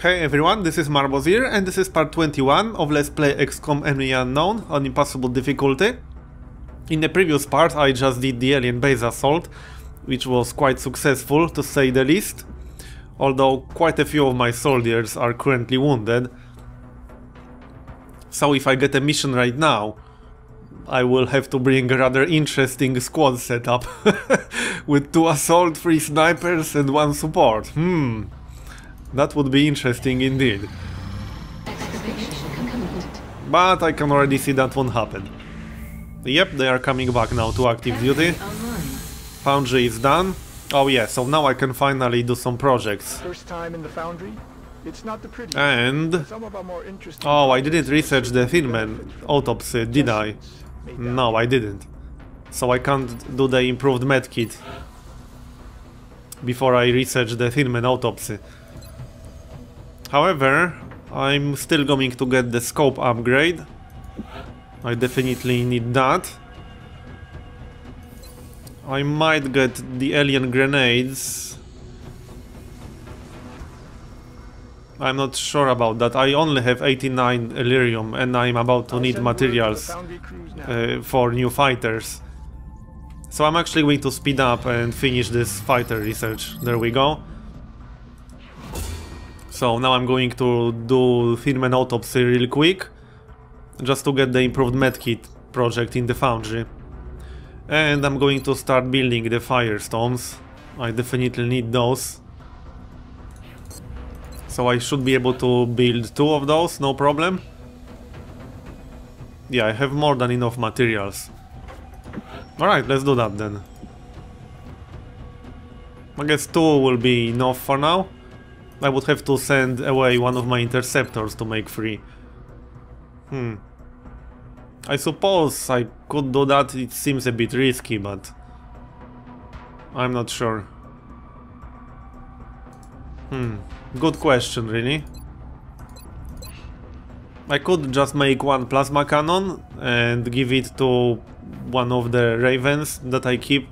Hey everyone, this is Marbozir and this is part 21 of Let's Play XCOM Enemy Unknown on impossible difficulty. In the previous part I just did the alien base assault, which was quite successful to say the least, although quite a few of my soldiers are currently wounded. So if I get a mission right now, I will have to bring a rather interesting squad setup with 2 assault, 3 snipers and 1 support. That would be interesting indeed. But I can already see that won't happen. Yep, they are coming back now to active duty. Foundry is done. Oh yeah, so now I can finally do some projects. First time in the foundry. It's not the prettiest. And Some of our more interesting oh, I didn't research the Thinman autopsy, did I? No, I didn't. So I can't do the improved medkit before I research the Thinman autopsy. However, I'm still going to get the scope upgrade. I definitely need that. I might get the alien grenades. I'm not sure about that. I only have 89 Elerium and I'm about to need materials for new fighters. So I'm actually going to speed up and finish this fighter research. There we go. So now I'm going to do Thinman autopsy real quick, just to get the improved medkit project in the foundry. And I'm going to start building the firestones. I definitely need those. So I should be able to build 2 of those, no problem. Yeah, I have more than enough materials. Alright, let's do that then. I guess 2 will be enough for now. I would have to send away one of my interceptors to make 3. I suppose I could do that, it seems a bit risky, but I'm not sure. Good question, really. I could just make 1 plasma cannon and give it to one of the ravens that I keep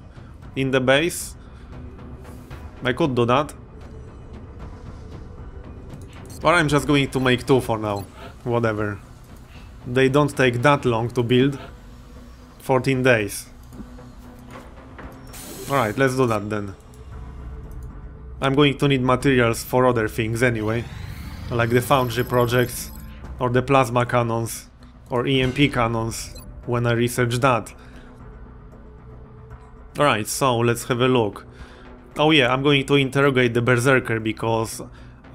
in the base. I could do that. Or I'm just going to make 2 for now. Whatever. They don't take that long to build. 14 days. Alright, let's do that then. I'm going to need materials for other things anyway. Like the foundry projects, or the plasma cannons, or EMP cannons, when I research that. Alright, so let's have a look. Oh yeah, I'm going to interrogate the Berserker because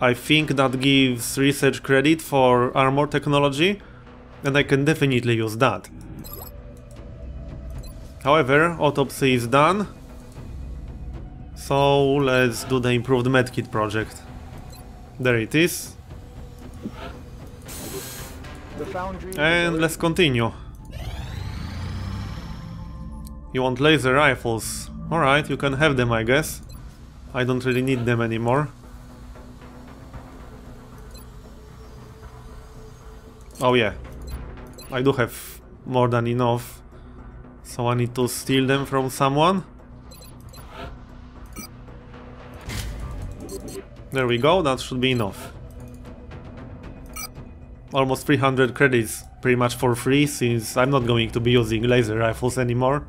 I think that gives research credit for armor technology, and I can definitely use that. However, autopsy is done, so let's do the improved medkit project. There it is. And let's continue. You want laser rifles? Alright, you can have them, I guess. I don't really need them anymore. Oh yeah, I do have more than enough, so I need to steal them from someone. There we go, that should be enough. Almost 300 credits, pretty much for free, since I'm not going to be using laser rifles anymore.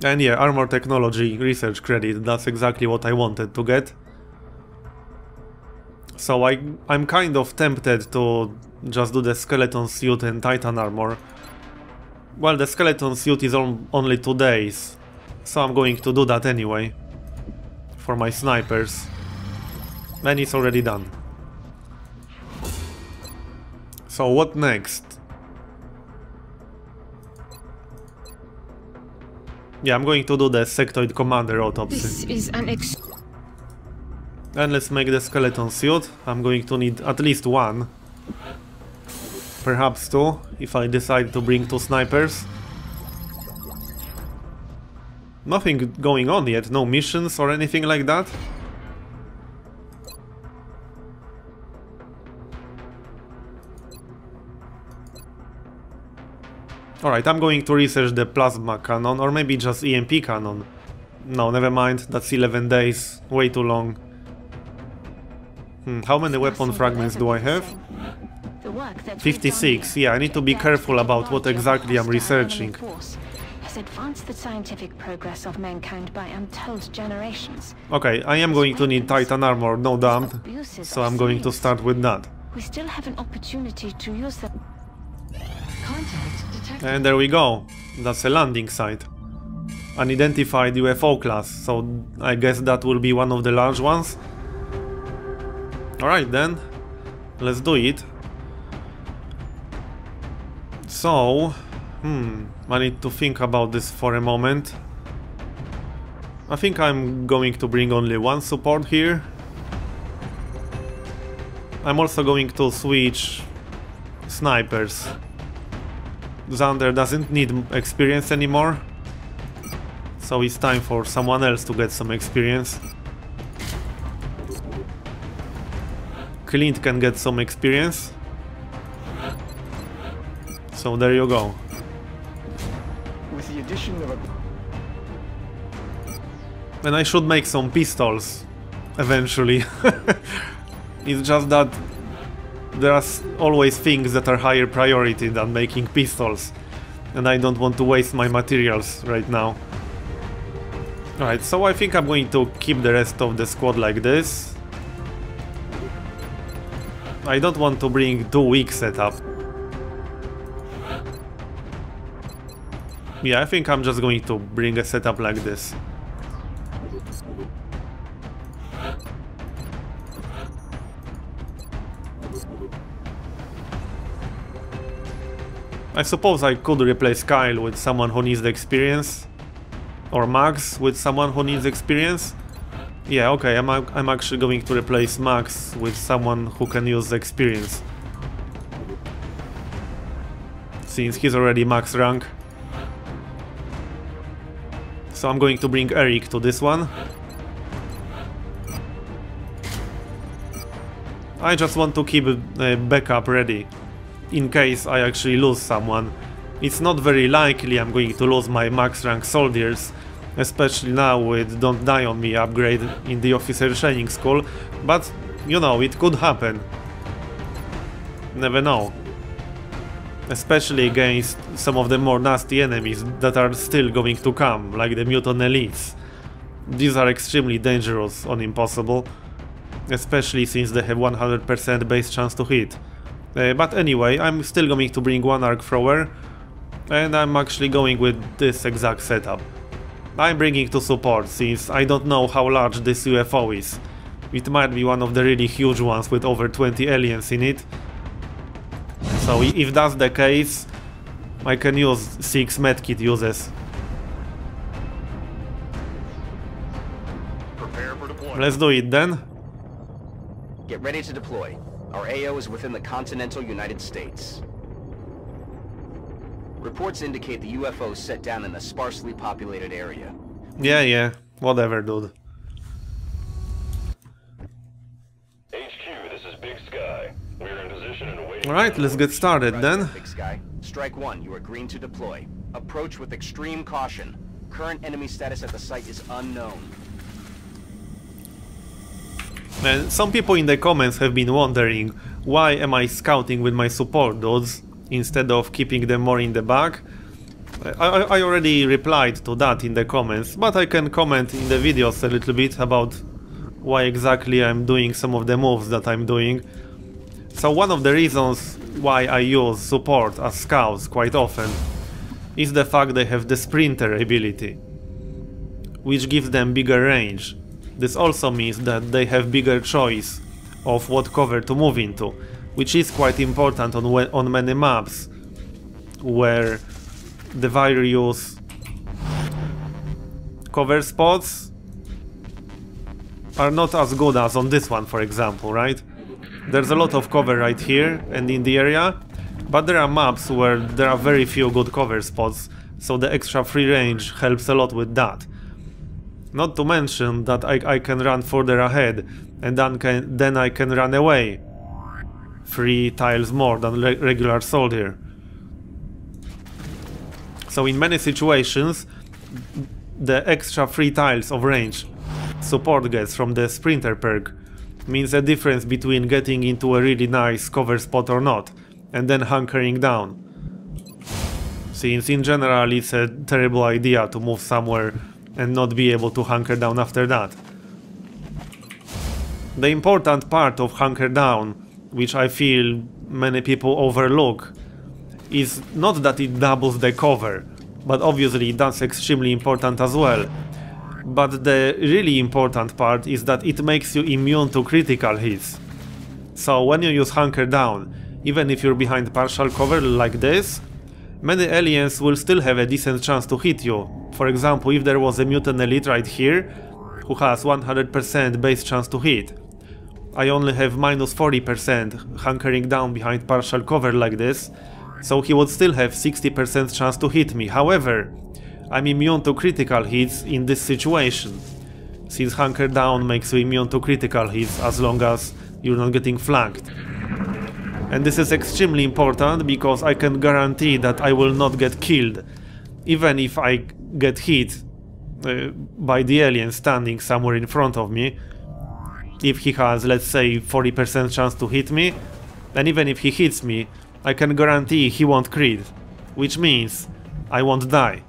And yeah, armor technology research credit, that's exactly what I wanted to get. So I'm kind of tempted to just do the skeleton suit and titan armor. Well, the skeleton suit is only 2 days, so I'm going to do that anyway. For my snipers. And it's already done. So what next? Yeah, I'm going to do the sectoid commander autopsy. This is an And let's make the skeleton suit. I'm going to need at least 1. Perhaps 2, if I decide to bring 2 snipers. Nothing going on yet, no missions or anything like that. Alright, I'm going to research the plasma cannon, or maybe just EMP cannon. No, never mind, that's 11 days, way too long. How many weapon fragments do I have? 56. Yeah, I need to be careful about what exactly I'm researching. Has advanced the scientific progress of mankind by untold generations. Okay, I am going to need Titan armor, no doubt, so I'm going to start with that. We still have an opportunity to use the And there we go. That's a landing site. Unidentified UFO class, so I guess that will be one of the large ones. Alright then, let's do it. So, I need to think about this for a moment. I think I'm going to bring only one support here. I'm also going to switch snipers. Xander doesn't need experience anymore, so it's time for someone else to get some experience. Clint can get some experience. So there you go. With the addition of a... And I should make some pistols eventually. It's just that there are always things that are higher priority than making pistols, and I don't want to waste my materials right now. Alright, so I think I'm going to keep the rest of the squad like this. I don't want to bring too weak setup. Yeah, I think I'm just going to bring a setup like this. I suppose I could replace Kyle with someone who needs the experience. Or Max with someone who needs experience. Yeah, okay, I'm actually going to replace Max with someone who can use the experience. Since he's already max rank. So I'm going to bring Eric to this one. I just want to keep a backup ready, in case I actually lose someone. It's not very likely I'm going to lose my max rank soldiers, especially now with Don't Die On Me upgrade in the officer training school, but you know, it could happen. Never know. Especially against some of the more nasty enemies that are still going to come, like the mutant elites. These are extremely dangerous on impossible, especially since they have 100% base chance to hit. But anyway, I'm still going to bring one arc thrower, and I'm actually going with this exact setup. I'm bringing two support, since I don't know how large this UFO is. It might be one of the really huge ones with over 20 aliens in it. So if that's the case, I can use 6 medkit uses. Prepare for deployment. Let's do it then. Get ready to deploy. Our AO is within the continental United States. Reports indicate the UFO set down in a sparsely populated area. Yeah, whatever, dude. HQ, this is Big Sky. We're in position and awaiting... Alright, let's get started then. Big Sky. Strike 1, you are green to deploy. Approach with extreme caution. Current enemy status at the site is unknown. And some people in the comments have been wondering, why am I scouting with my support dudes instead of keeping them more in the back? I already replied to that in the comments, but I can comment in the videos a little bit about why exactly I'm doing some of the moves that I'm doing. So one of the reasons why I use support as scouts quite often is the fact they have the sprinter ability, which gives them bigger range. This also means that they have bigger choice of what cover to move into, which is quite important on many maps where the various cover spots are not as good as on this one, for example, right? There's a lot of cover right here and in the area, but there are maps where there are very few good cover spots, so the extra free range helps a lot with that. Not to mention that I can run further ahead, and then I can run away 3 tiles more than regular soldier. So in many situations, the extra 3 tiles of range support gets from the sprinter perk means a difference between getting into a really nice cover spot or not, and then hunkering down. Since in general it's a terrible idea to move somewhere and not be able to hunker down after that. The important part of hunker down, which I feel many people overlook, is not that it doubles the cover, but obviously that's extremely important as well. But the really important part is that it makes you immune to critical hits. So when you use hunker down, even if you're behind partial cover like this, many aliens will still have a decent chance to hit you. For example, if there was a mutant elite right here, who has 100% base chance to hit, I only have minus 40% hunkering down behind partial cover like this, so he would still have 60% chance to hit me. However, I'm immune to critical hits in this situation, since hunker down makes you immune to critical hits as long as you're not getting flanked. And this is extremely important because I can guarantee that I will not get killed, even if I get hit by the alien standing somewhere in front of me. If he has, let's say, 40% chance to hit me, and even if he hits me, I can guarantee he won't crit, which means I won't die.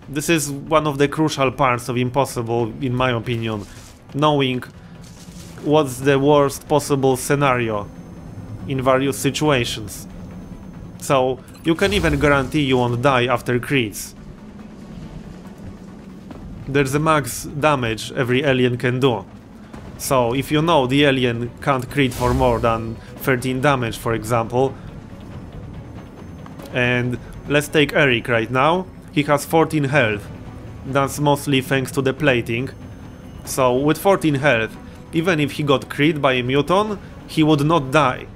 This is one of the crucial parts of Impossible, in my opinion, knowing what's the worst possible scenario in various situations. So you can even guarantee you won't die after crits. There's a max damage every alien can do. So if you know the alien can't crit for more than 13 damage, for example, and let's take Eric right now, he has 14 health. That's mostly thanks to the plating. So with 14 health, even if he got crit by a muton, he would not die.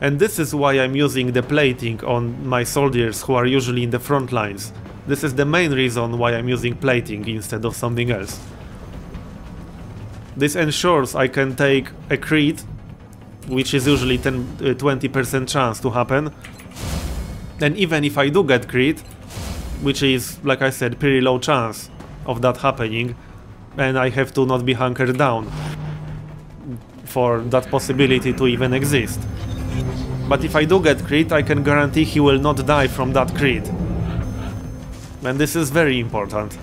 And this is why I'm using the plating on my soldiers who are usually in the front lines. This is the main reason why I'm using plating instead of something else. This ensures I can take a crit, which is usually 20% chance to happen. And even if I do get crit, which is, like I said, pretty low chance of that happening, and I have to not be hunkered down for that possibility to even exist. But if I do get crit, I can guarantee he will not die from that crit. And this is very important.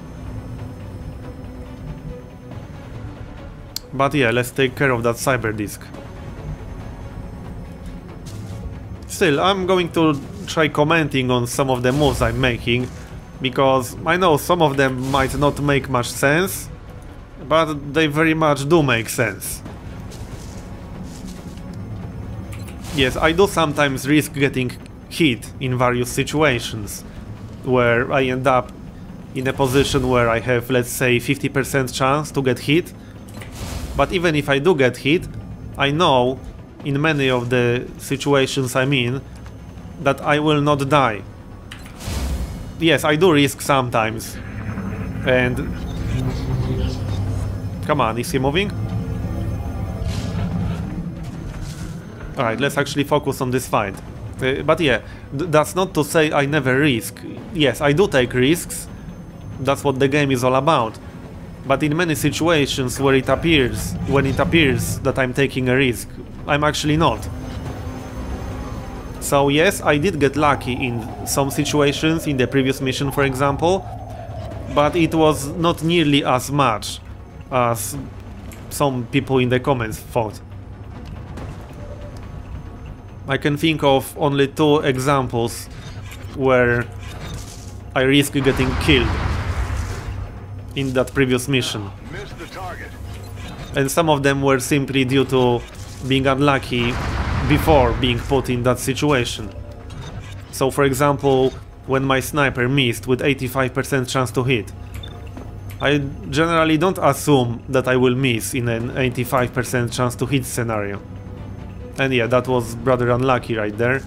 But yeah, let's take care of that cyber disk. Still, I'm going to try commenting on some of the moves I'm making, because I know some of them might not make much sense, but they very much do make sense. Yes, I do sometimes risk getting hit in various situations, where I end up in a position where I have, let's say, 50% chance to get hit. But even if I do get hit, I know, in many of the situations I'm in, that I will not die. Yes, I do risk sometimes. And... come on, is he moving? Alright, let's actually focus on this fight. But yeah, that's not to say I never risk. Yes, I do take risks. That's what the game is all about. But in many situations where it appears, when it appears that I'm taking a risk, I'm actually not. So yes, I did get lucky in some situations, in the previous mission for example, but it was not nearly as much as some people in the comments thought. I can think of only 2 examples where I risk getting killed in that previous mission. Missed the target. And some of them were simply due to being unlucky before being put in that situation. So for example, when my sniper missed with 85% chance to hit, I generally don't assume that I will miss in an 85% chance to hit scenario. And yeah, that was rather unlucky right there.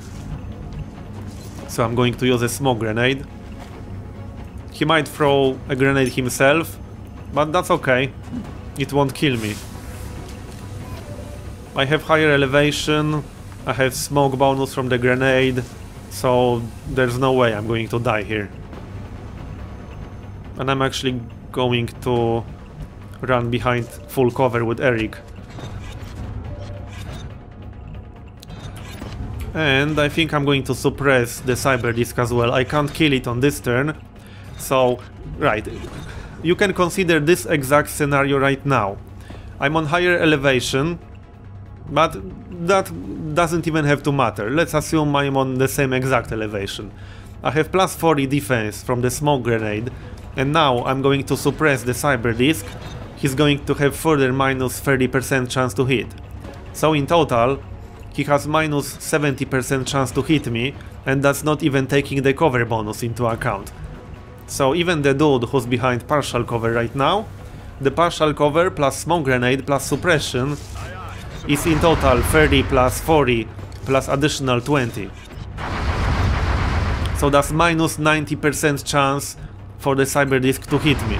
So I'm going to use a smoke grenade. He might throw a grenade himself, but that's okay. It won't kill me. I have higher elevation, I have smoke bonus from the grenade, so there's no way I'm going to die here. And I'm actually going to run behind full cover with Eric And I think I'm going to suppress the cyber disk as well. I can't kill it on this turn. So, right. You can consider this exact scenario right now. I'm on higher elevation, but that doesn't even have to matter. Let's assume I'm on the same exact elevation. I have plus 40 defense from the smoke grenade, and now I'm going to suppress the cyber disk. He's going to have further minus 30% chance to hit. So in total, he has minus 70% chance to hit me, and that's not even taking the cover bonus into account. So even the dude who's behind partial cover right now, the partial cover plus smoke grenade plus suppression is in total 30 plus 40 plus additional 20. So that's minus 90% chance for the cyber disk to hit me.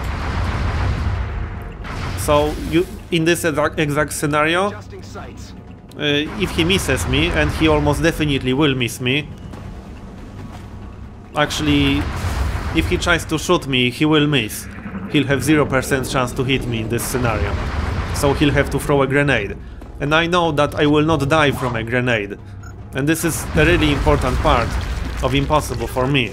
So in this exact scenario, if he misses me, and he almost definitely will miss me, actually, if he tries to shoot me, he will miss. He'll have 0% chance to hit me in this scenario. So he'll have to throw a grenade. And I know that I will not die from a grenade. And this is a really important part of Impossible for me.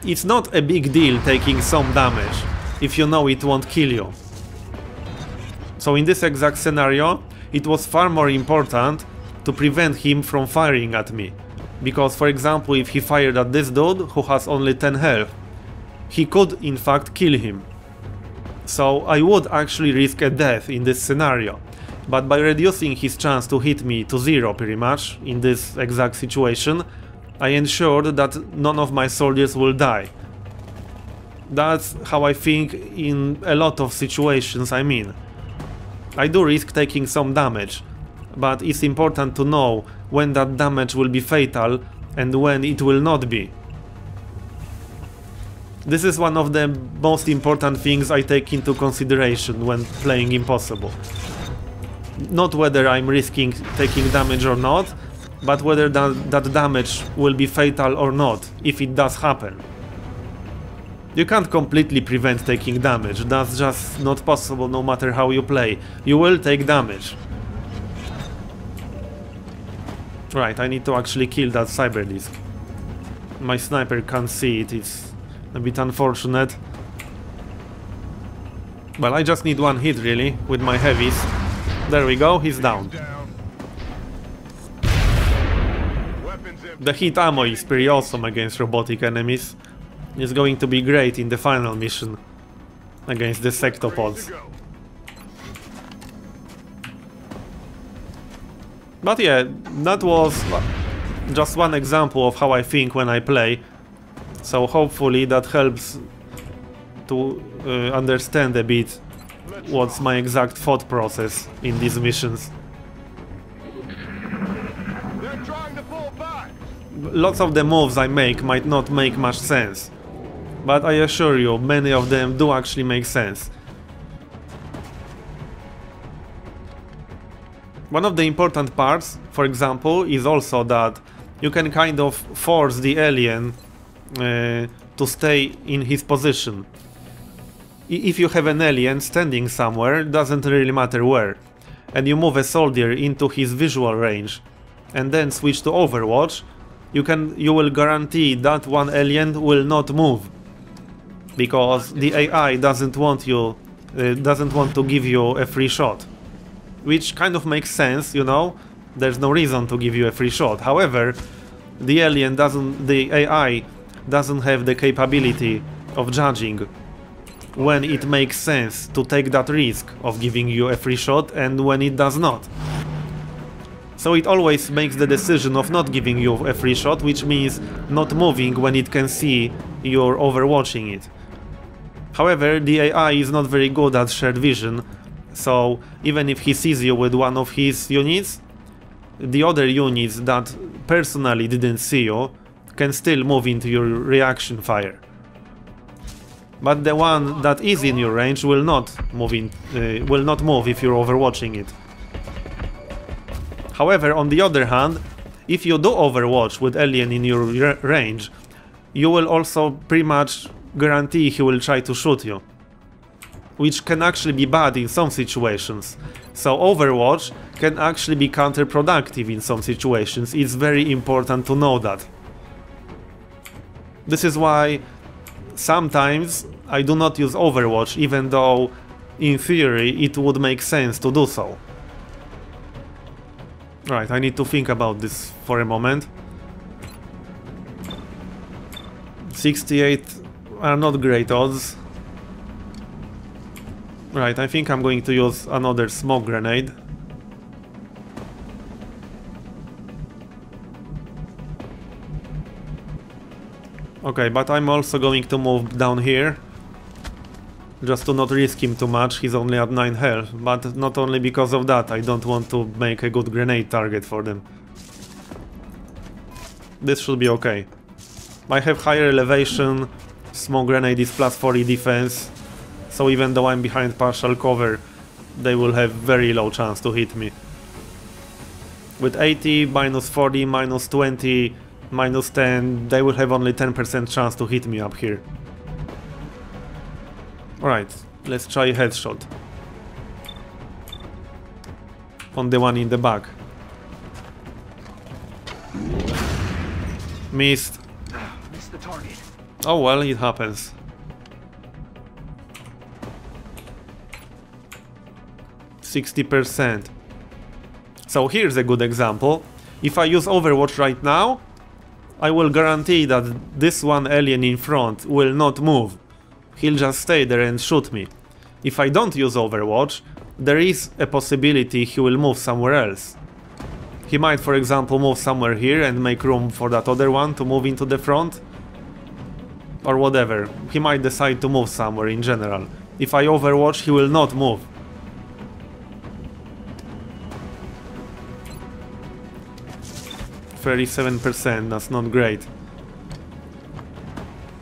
It's not a big deal taking some damage if you know it won't kill you. So in this exact scenario, it was far more important to prevent him from firing at me. Because, for example, if he fired at this dude who has only 10 health, he could in fact kill him. So I would actually risk a death in this scenario. But by reducing his chance to hit me to 0 pretty much in this exact situation, I ensured that none of my soldiers will die. That's how I think in a lot of situations I'm in. I do risk taking some damage, but it's important to know when that damage will be fatal and when it will not be. This is one of the most important things I take into consideration when playing Impossible. Not whether I'm risking taking damage or not, but whether that damage will be fatal or not, if it does happen. You can't completely prevent taking damage, that's just not possible no matter how you play. You will take damage. Right, I need to actually kill that cyber disk. My sniper can't see it, it's a bit unfortunate. Well, I just need one hit really, with my heavies. There we go, he's down. The hit ammo is pretty awesome against robotic enemies. It's going to be great in the final mission against the sectopods. But yeah, that was just one example of how I think when I play. So hopefully that helps to understand a bit what's my exact thought process in these missions. Lots of the moves I make might not make much sense, but I assure you, many of them do actually make sense. One of the important parts, for example, is also that you can kind of force the alien to stay in his position. If you have an alien standing somewhere, doesn't really matter where, and you move a soldier into his visual range and then switch to Overwatch, you will guarantee that one alien will not move, because the AI doesn't want to give you a free shot. Which kind of makes sense, you know, there's no reason to give you a free shot. However, the AI doesn't have the capability of judging when it makes sense to take that risk of giving you a free shot and when it does not. So it always makes the decision of not giving you a free shot, which means not moving when it can see you're overwatching it. However, the AI is not very good at shared vision, so even if he sees you with one of his units, the other units that personally didn't see you can still move into your reaction fire. But the one that is in your range will not move if you're overwatching it. However, on the other hand, if you do overwatch with alien in your range, you will also pretty much guarantee he will try to shoot you. which can actually be bad in some situations. So Overwatch can actually be counterproductive in some situations. It's very important to know that. This is why sometimes I do not use Overwatch, even though in theory it would make sense to do so. Right, I need to think about this for a moment. 68 are not great odds. Right, I think I'm going to use another smoke grenade. Okay, but I'm also going to move down here. Just to not risk him too much, he's only at 9 health. But not only because of that, I don't want to make a good grenade target for them. This should be okay. I have higher elevation, smoke grenade is plus 40 defense. So even though I'm behind partial cover, they will have very low chance to hit me. With 80, minus 40, minus 20, minus 10, they will have only 10% chance to hit me up here. Alright, let's try a headshot. On the one in the back. Missed. Missed the target. Oh well, it happens. %60%. So here's a good example. If I use Overwatch right now, I will guarantee that this one alien in front will not move. He'll just stay there and shoot me. If I don't use Overwatch, there is a possibility he will move somewhere else. He might, for example, move somewhere here and make room for that other one to move into the front. Or whatever. He might decide to move somewhere in general. If I Overwatch, he will not move. %37%, that's not great.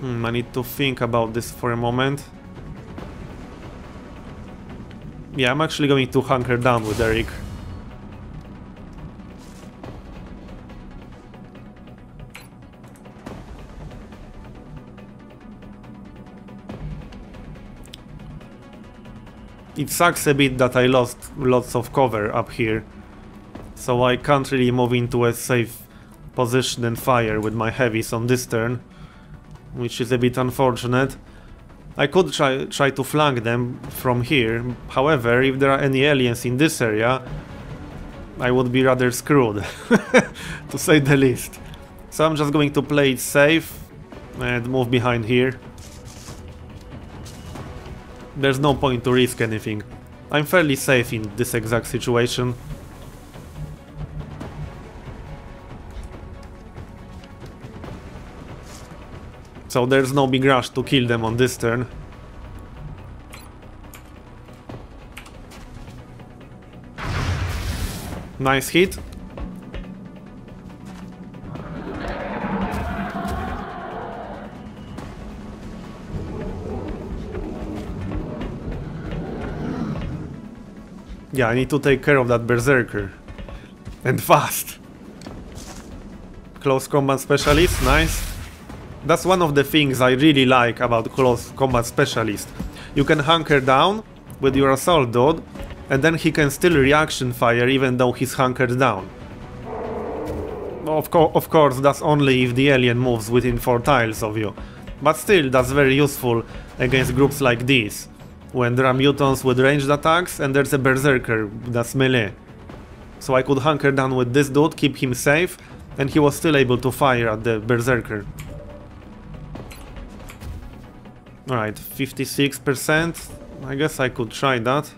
I need to think about this for a moment. Yeah, I'm actually going to hunker down with Eric. It sucks a bit that I lost lots of cover up here, so I can't really move into a safe position and fire with my heavies on this turn, which is a bit unfortunate. I could try to flank them from here, however, if there are any aliens in this area, I would be rather screwed, to say the least. So I'm just going to play it safe and move behind here. There's no point to risk anything. I'm fairly safe in this exact situation. So there's no big rush to kill them on this turn. Nice hit. Yeah, I need to take care of that berserker. And fast. Close combat specialist, nice. That's one of the things I really like about close combat specialist. You can hunker down with your assault dude, and then he can still reaction fire even though he's hunkered down. Of course, that's only if the alien moves within 4 tiles of you. But still, that's very useful against groups like these, when there are mutants with ranged attacks and there's a berserker that's melee. So I could hunker down with this dude, keep him safe, and he was still able to fire at the berserker. Alright, 56%. I guess I could try that.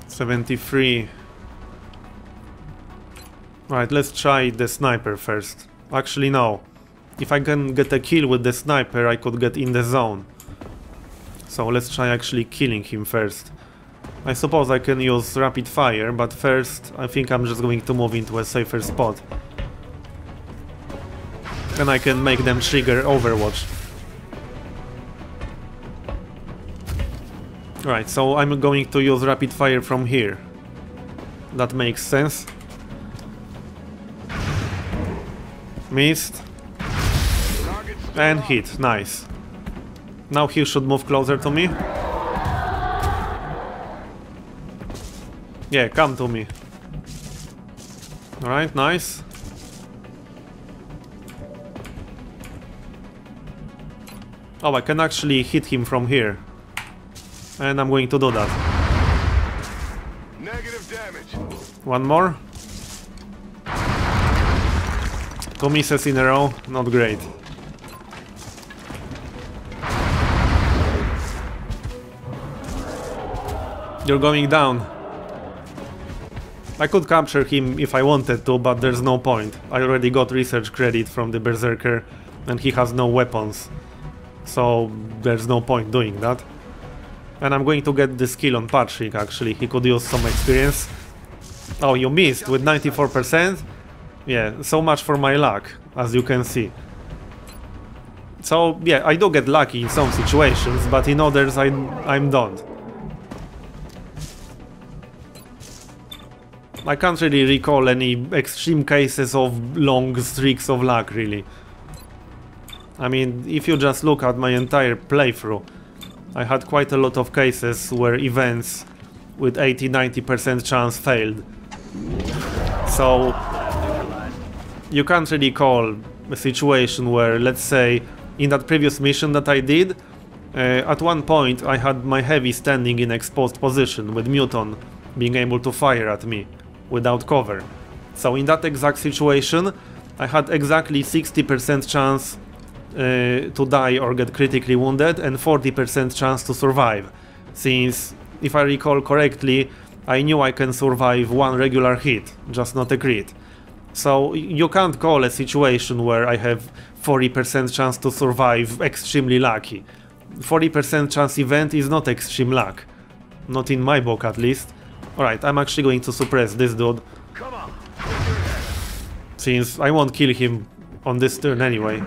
73. Alright, let's try the sniper first. Actually, no. If I can get a kill with the sniper, I could get in the zone. So let's try actually killing him first. I suppose I can use rapid fire, but first I think I'm just going to move into a safer spot. And I can make them trigger Overwatch. Right, so I'm going to use rapid fire from here. That makes sense. Missed. And hit, nice. Now he should move closer to me. Yeah, come to me. Alright, nice. Oh, I can actually hit him from here. And I'm going to do that. Negative damage. One more. 2 misses in a row, not great. You're going down. I could capture him if I wanted to, but there's no point. I already got research credit from the Berserker and he has no weapons. So there's no point doing that. And I'm going to get the skill on Patrick actually, he could use some experience. Oh, you missed with 94%? Yeah, so much for my luck, as you can see. So yeah, I do get lucky in some situations, but in others I'm don't. I can't really recall any extreme cases of long streaks of luck, really. I mean, if you just look at my entire playthrough, I had quite a lot of cases where events with 80-90% chance failed. So you can't really call a situation where, let's say, in that previous mission that I did, at one point I had my heavy standing in exposed position with Muton being able to fire at me without cover. So in that exact situation, I had exactly 60% chance to die or get critically wounded and 40% chance to survive, since, if I recall correctly, I knew I can survive one regular hit, just not a crit. So you can't call a situation where I have 40% chance to survive extremely lucky. 40% chance event is not extreme luck. Not in my book, at least. Alright, I'm actually going to suppress this dude, since I won't kill him on this turn anyway.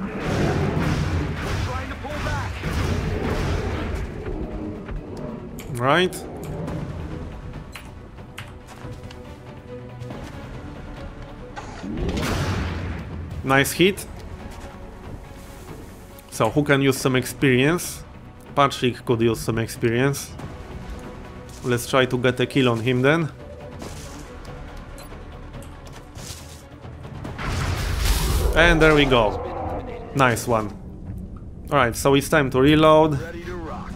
Right. Nice hit. So who can use some experience? Patrick could use some experience. Let's try to get a kill on him then. And there we go. Nice one. Alright, so it's time to reload. Ready to rock.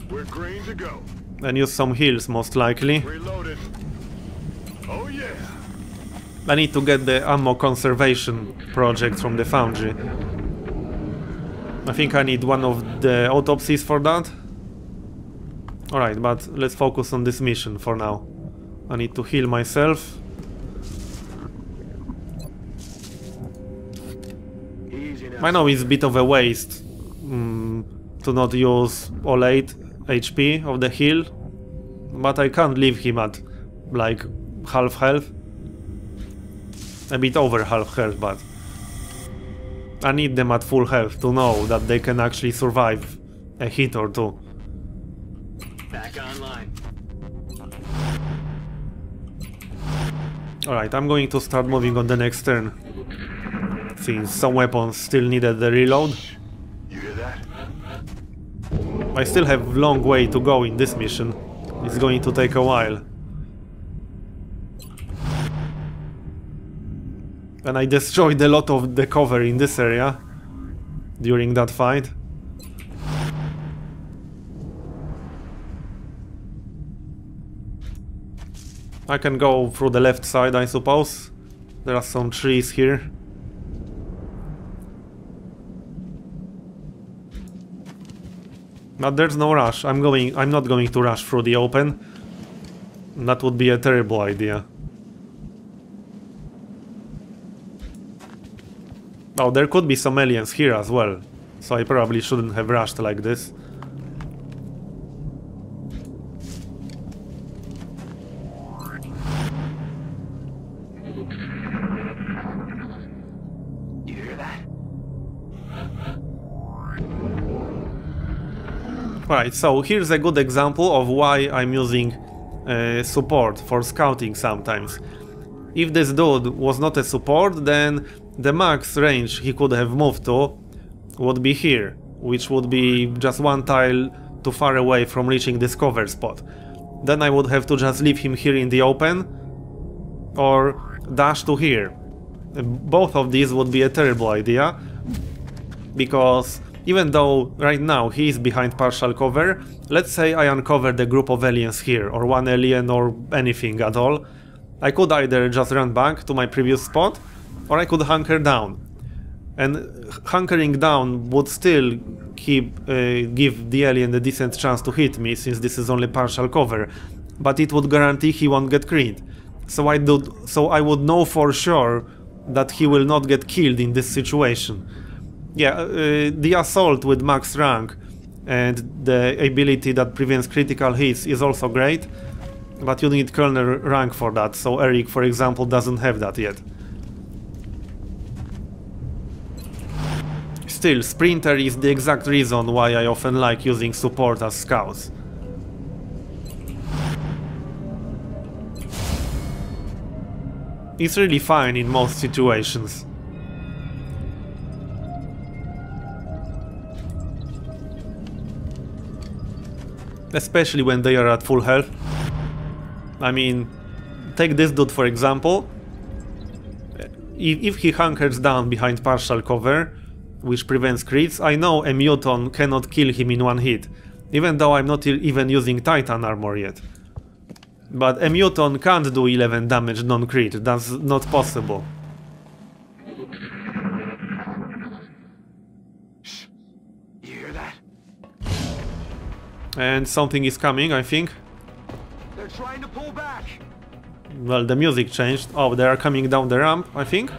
We're green to go. And use some heals, most likely. Reloaded. Oh yeah. I need to get the ammo conservation project from the foundry. I think I need one of the autopsies for that. Alright, but let's focus on this mission for now. I need to heal myself. I know it's a bit of a waste to not use all 8 HP of the heal, but I can't leave him at like half health. A bit over half health, but I need them at full health to know that they can actually survive a hit or two. Back online. Alright, I'm going to start moving on the next turn, since some weapons still needed the reload. You hear that? I still have a long way to go in this mission. It's going to take a while. And I destroyed a lot of the cover in this area during that fight. I can go through the left side, I suppose. There are some trees here. But there's no rush. I'm not going to rush through the open. That would be a terrible idea. Oh, there could be some aliens here as well, so I probably shouldn't have rushed like this. You hear that? Right, so here's a good example of why I'm using support for scouting sometimes. If this dude was not a support, then the max range he could have moved to would be here, which would be just one tile too far away from reaching this cover spot. Then I would have to just leave him here in the open, or dash to here. Both of these would be a terrible idea, because even though right now he is behind partial cover, let's say I uncovered a group of aliens here, or one alien, or anything at all, I could either just run back to my previous spot, or I could hunker down. And hunkering down would still give the alien a decent chance to hit me, since this is only partial cover, but it would guarantee he won't get crit. So I would know for sure that he will not get killed in this situation. Yeah, the assault with max rank and the ability that prevents critical hits is also great, but you need Colonel rank for that, so Eric, for example, doesn't have that yet. Still, Sprinter is the exact reason why I often like using support as scouts. It's really fine in most situations. Especially when they are at full health. I mean, take this dude for example. If he hunkers down behind partial cover, which prevents crits, I know a muton cannot kill him in one hit, even though I'm not even using Titan armor yet. But a muton can't do 11 damage non-crit, that's not possible. Shh. You hear that? And something is coming, I think. They're trying to pull back. Well, the music changed. Oh, they are coming down the ramp, I think?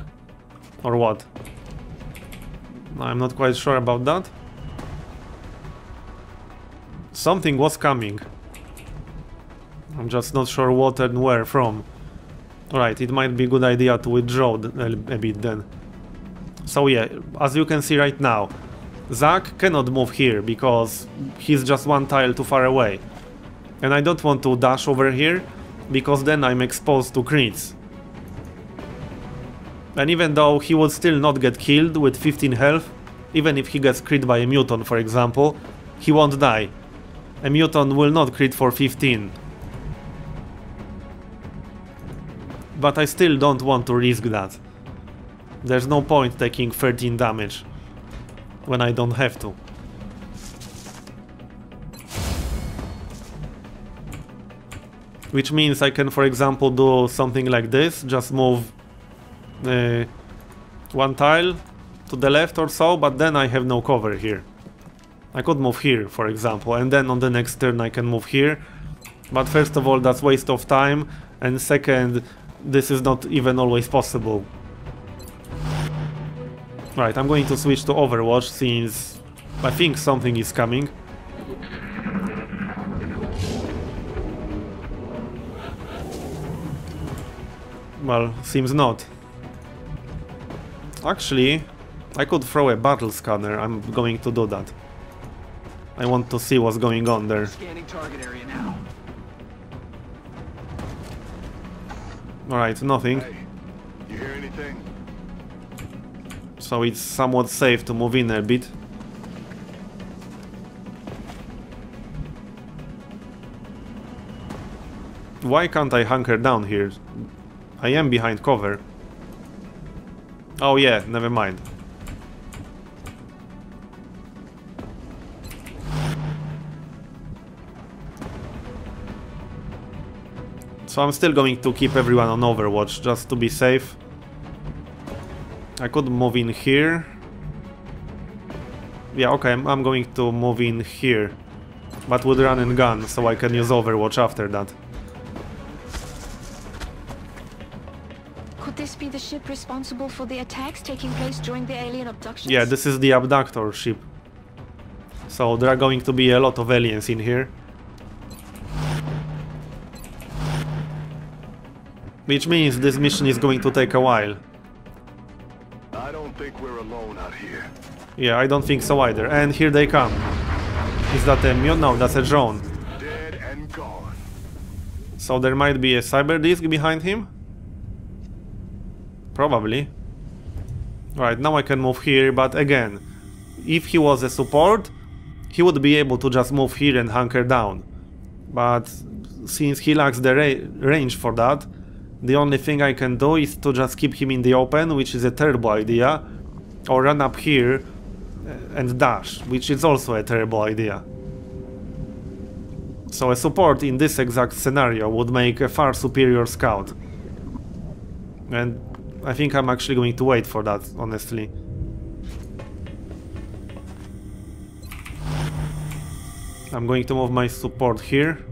Or what? I'm not quite sure about that. Something was coming. I'm just not sure what and where from. Alright, it might be a good idea to withdraw a bit then. So yeah, as you can see right now, Zack cannot move here because he's just one tile too far away. And I don't want to dash over here, because then I'm exposed to crits. And even though he would still not get killed with 15 health, even if he gets crit by a muton for example, he won't die. A muton will not crit for 15. But I still don't want to risk that. There's no point taking 13 damage when I don't have to. Which means I can, for example, do something like this, just move one tile to the left or so, but then I have no cover here. I could move here, for example, and then on the next turn I can move here. But first of all, that's waste of time, and second, this is not even always possible. Right, I'm going to switch to Overwatch, since I think something is coming. Well, seems not. Actually, I could throw a battle scanner. I'm going to do that. I want to see what's going on there. Scanning target area now. Alright, nothing. Hey, you hear anything? So it's somewhat safe to move in a bit. Why can't I hunker down here? I am behind cover. Oh yeah, never mind. So I'm still going to keep everyone on Overwatch, just to be safe. I could move in here. Yeah, okay, I'm going to move in here. But with run and gun, so I can use Overwatch after that. Could this be the ship responsible for the attacks taking place during the alien abductions? Yeah, this is the Abductor ship. So there are going to be a lot of aliens in here. Which means this mission is going to take a while. I don't think we're alone out here. Yeah, I don't think so either. And here they come. Is that a mute? No, that's a drone. Dead and gone. So there might be a cyber disk behind him? Probably. Alright, now I can move here, but again, if he was a support, he would be able to just move here and hunker down. But since he lacks the range for that, the only thing I can do is to just keep him in the open, which is a terrible idea, or run up here and dash, which is also a terrible idea. So a support in this exact scenario would make a far superior scout. And I think I'm actually going to wait for that, honestly. I'm going to move my support here.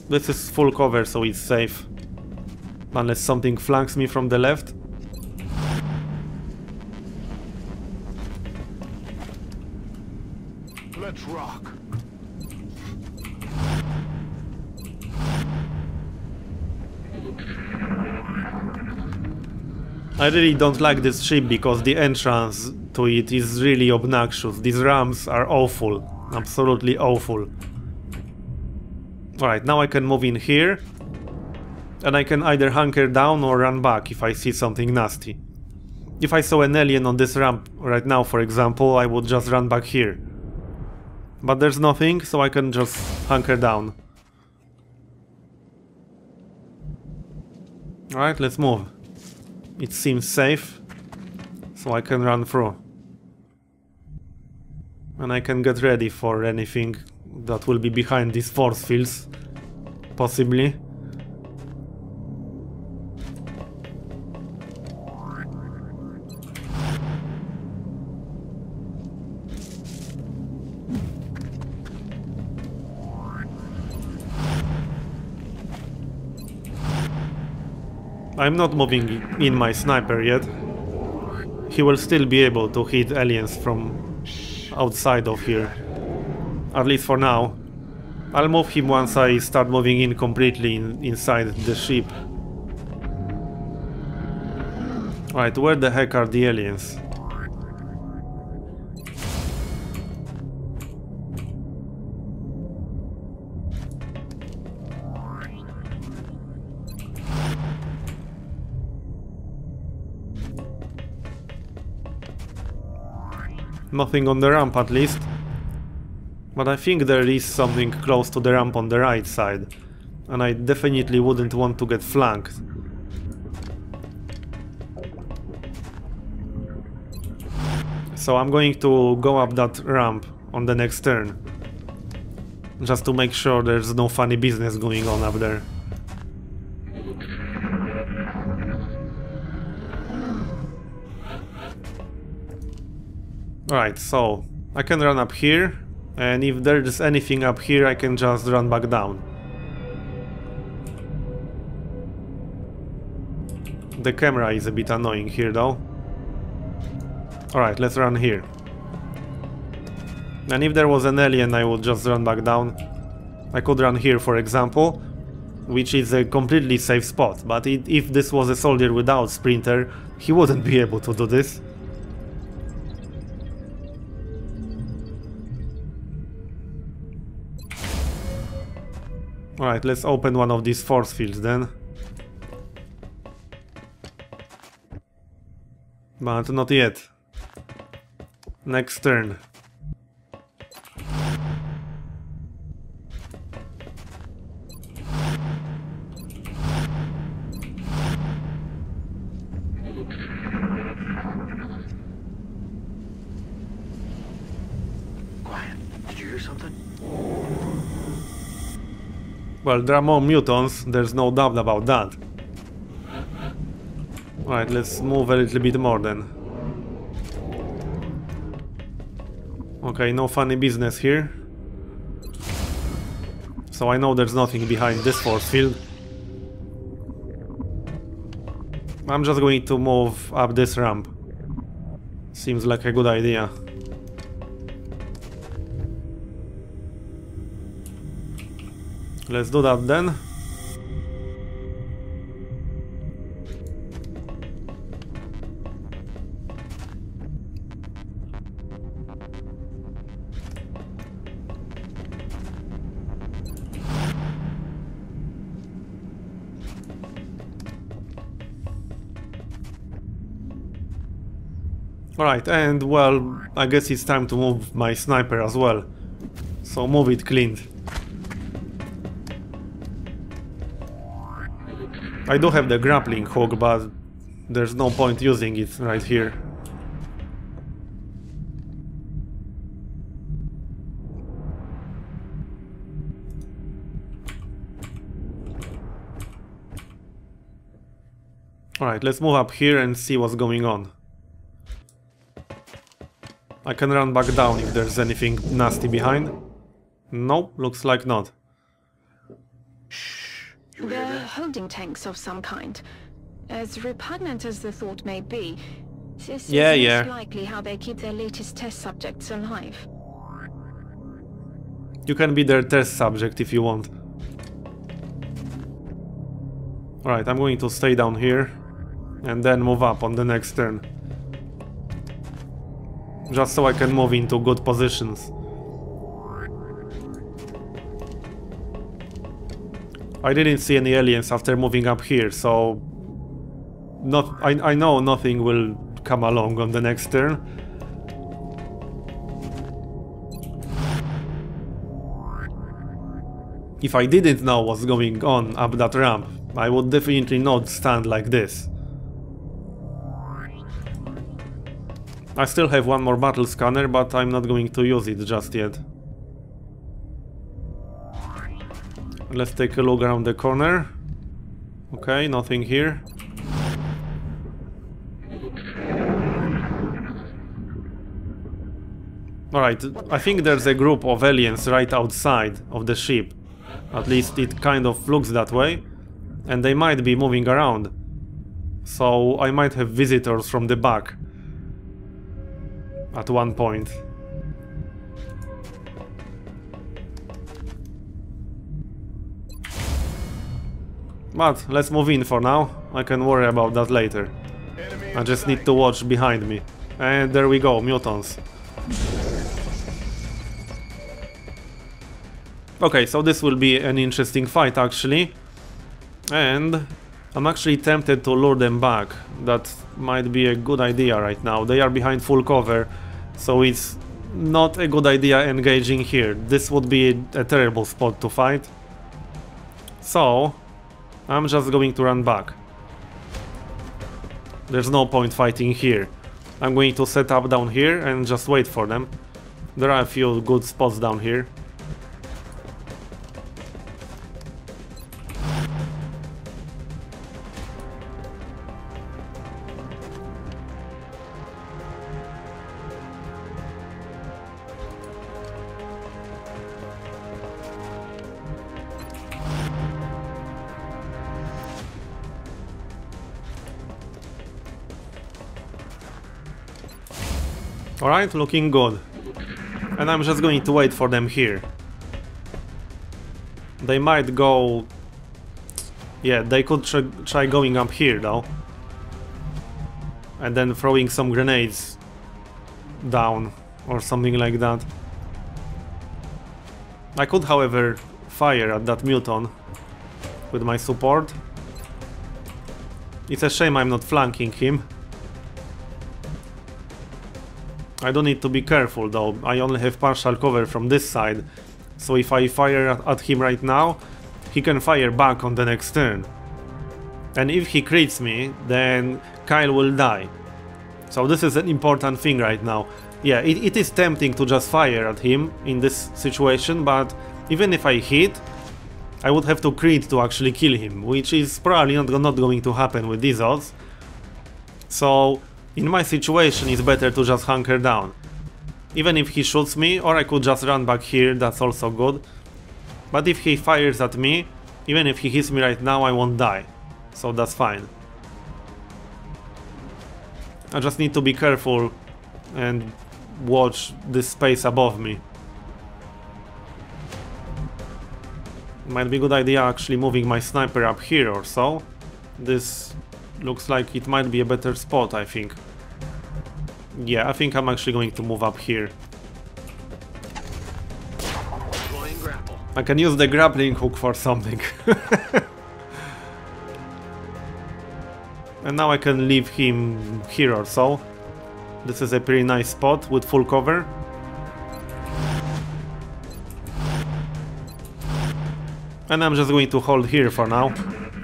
This is full cover, so it's safe. Unless something flanks me from the left. Let's rock. I really don't like this ship because the entrance to it is really obnoxious. These ramps are awful. Absolutely awful. Alright, now I can move in here. And I can either hunker down or run back if I see something nasty. If I saw an alien on this ramp right now, for example, I would just run back here. But there's nothing, so I can just hunker down. Alright, let's move. It seems safe, so I can run through. And I can get ready for anything that will be behind these force fields, possibly. I'm not moving in my sniper yet. He will still be able to hit aliens from outside of here. At least for now. I'll move him once I start moving in completely inside the ship. Alright, where the heck are the aliens? Nothing on the ramp at least. But I think there is something close to the ramp on the right side. And I definitely wouldn't want to get flanked. So I'm going to go up that ramp on the next turn. Just to make sure there's no funny business going on up there. Alright, so I can run up here, and if there's anything up here I can just run back down. The camera is a bit annoying here though. Alright, let's run here. And if there was an alien I would just run back down. I could run here for example, which is a completely safe spot, but if this was a soldier without sprinter, he wouldn't be able to do this. Alright, let's open one of these force fields then. But not yet. Next turn. Quiet. Did you hear something? Well, there are more mutants, there's no doubt about that. Alright, let's move a little bit more then. Okay, no funny business here. So I know there's nothing behind this force field. I'm just going to move up this ramp. Seems like a good idea. Let's do that then. Alright, and well, I guess it's time to move my sniper as well. So move it, Clint. I do have the grappling hook, but there's no point using it right here. Alright, let's move up here and see what's going on. I can run back down if there's anything nasty behind. Nope, looks like not. They're holding tanks of some kind. As repugnant as the thought may be, this is most likely how they keep their latest test subjects alive. You can be their test subject if you want. Alright, I'm going to stay down here and then move up on the next turn. Just so I can move into good positions. I didn't see any aliens after moving up here, so I know nothing will come along on the next turn. If I didn't know what's going on up that ramp, I would definitely not stand like this. I still have one more battle scanner, but I'm not going to use it just yet. Let's take a look around the corner. Okay, nothing here. Alright, I think there's a group of aliens right outside of the ship. At least it kind of looks that way. And they might be moving around. So I might have visitors from the back at one point. But let's move in for now. I can worry about that later. I just need to watch behind me. And there we go, mutants. Okay, so this will be an interesting fight actually. And I'm actually tempted to lure them back. That might be a good idea right now. They are behind full cover, so it's not a good idea engaging here. This would be a terrible spot to fight. So I'm just going to run back. There's no point fighting here. I'm going to set up down here and just wait for them. There are a few good spots down here. Alright, looking good. And I'm just going to wait for them here. They might go... Yeah, they could try going up here though. And then throwing some grenades down or something like that. I could, however, fire at that mutant with my support. It's a shame I'm not flanking him. I do need to be careful though, I only have partial cover from this side, so if I fire at him right now, he can fire back on the next turn. And if he crits me, then Kyle will die. So this is an important thing right now. Yeah, it is tempting to just fire at him in this situation, but even if I hit, I would have to crit to actually kill him, which is probably not going to happen with these odds. So in my situation, it's better to just hunker down. Even if he shoots me, or I could just run back here, that's also good. But if he fires at me, even if he hits me right now, I won't die. So that's fine. I just need to be careful and watch this space above me. Might be a good idea actually moving my sniper up here or so. This looks like it might be a better spot, I think. Yeah, I think I'm actually going to move up here. I can use the grappling hook for something. And now I can leave him here or so. This is a pretty nice spot with full cover. And I'm just going to hold here for now.